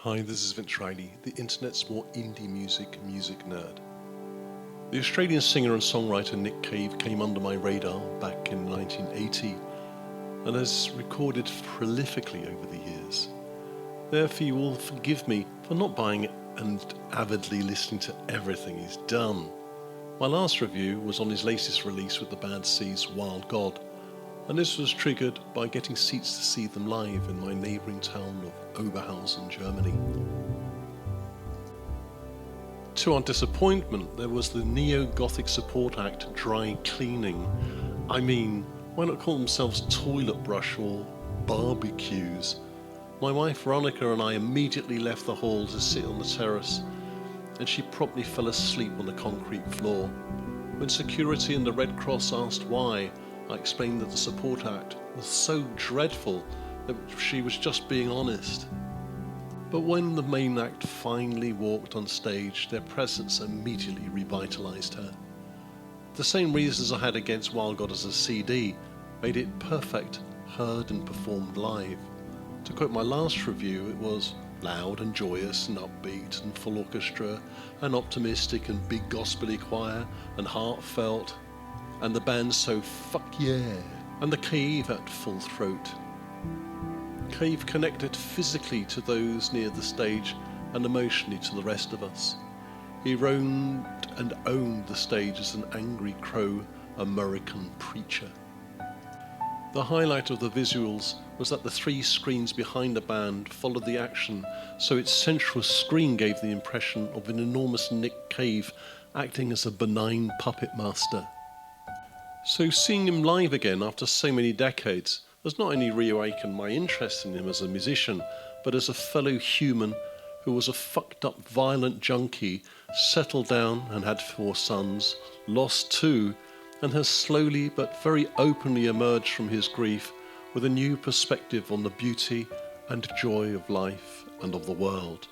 Hi, this is Vince Reilly, the internet's more indie music nerd. The Australian singer and songwriter Nick Cave came under my radar back in 1980 and has recorded prolifically over the years. Therefore you will forgive me for not buying and avidly listening to everything he's done. My last review was on his latest release with the Bad Seeds' Wild God, and this was triggered by getting seats to see them live in my neighbouring town of Oberhausen, Germany. To our disappointment, there was the neo-Gothic support act Dry Cleaning. I mean, why not call themselves Toilet Brush or Barbecues? My wife Veronika and I immediately left the hall to sit on the terrace, and she promptly fell asleep on the concrete floor. When security and the Red Cross asked why, I explained that the support act was so dreadful that she was just being honest. But when the main act finally walked on stage, their presence immediately revitalised her. The same reasons I had against Wild God as a CD made it perfect, heard and performed live. To quote my last review, it was loud and joyous and upbeat and full orchestra and optimistic and big gospelly choir and heartfelt, and the band so fuck yeah, and the Cave at full throat. Cave connected physically to those near the stage and emotionally to the rest of us. He roamed and owned the stage as an angry crow American preacher. The highlight of the visuals was that the three screens behind the band followed the action, so its central screen gave the impression of an enormous Nick Cave acting as a benign puppet master. So seeing him live again after so many decades has not only reawakened my interest in him as a musician, but as a fellow human who was a fucked up violent junkie, settled down and had 4 sons, lost 2, and has slowly but very openly emerged from his grief with a new perspective on the beauty and joy of life and of the world.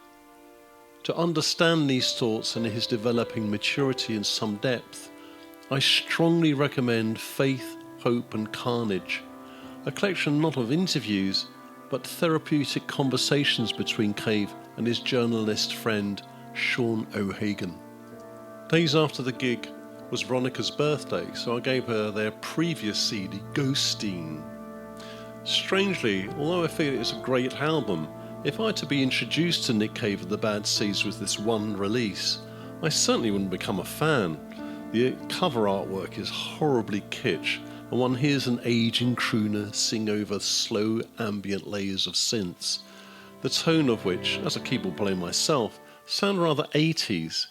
To understand these thoughts and his developing maturity in some depth, I strongly recommend Faith, Hope and Carnage, a collection not of interviews, but therapeutic conversations between Cave and his journalist friend Sean O'Hagan. Days after the gig was Veronika's birthday, so I gave her their previous CD, Ghosteen. Strangely, although I feel it's a great album, if I had to be introduced to Nick Cave and the Bad Seeds with this one release, I certainly wouldn't become a fan. The cover artwork is horribly kitsch, and one hears an aging crooner sing over slow ambient layers of synths, the tone of which, as a keyboard player myself, sound rather 80s.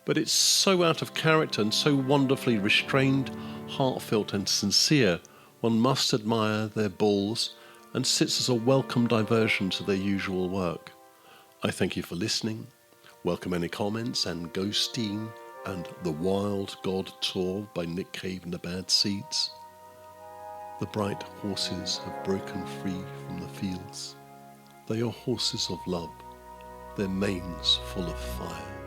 But it's so out of character and so wonderfully restrained, heartfelt and sincere, one must admire their balls and sits as a welcome diversion to their usual work. I thank you for listening, welcome any comments, and Ghosteen and The Wild God Tour by Nick Cave and the Bad Seeds. The bright horses have broken free from the fields. They are horses of love, their manes full of fire.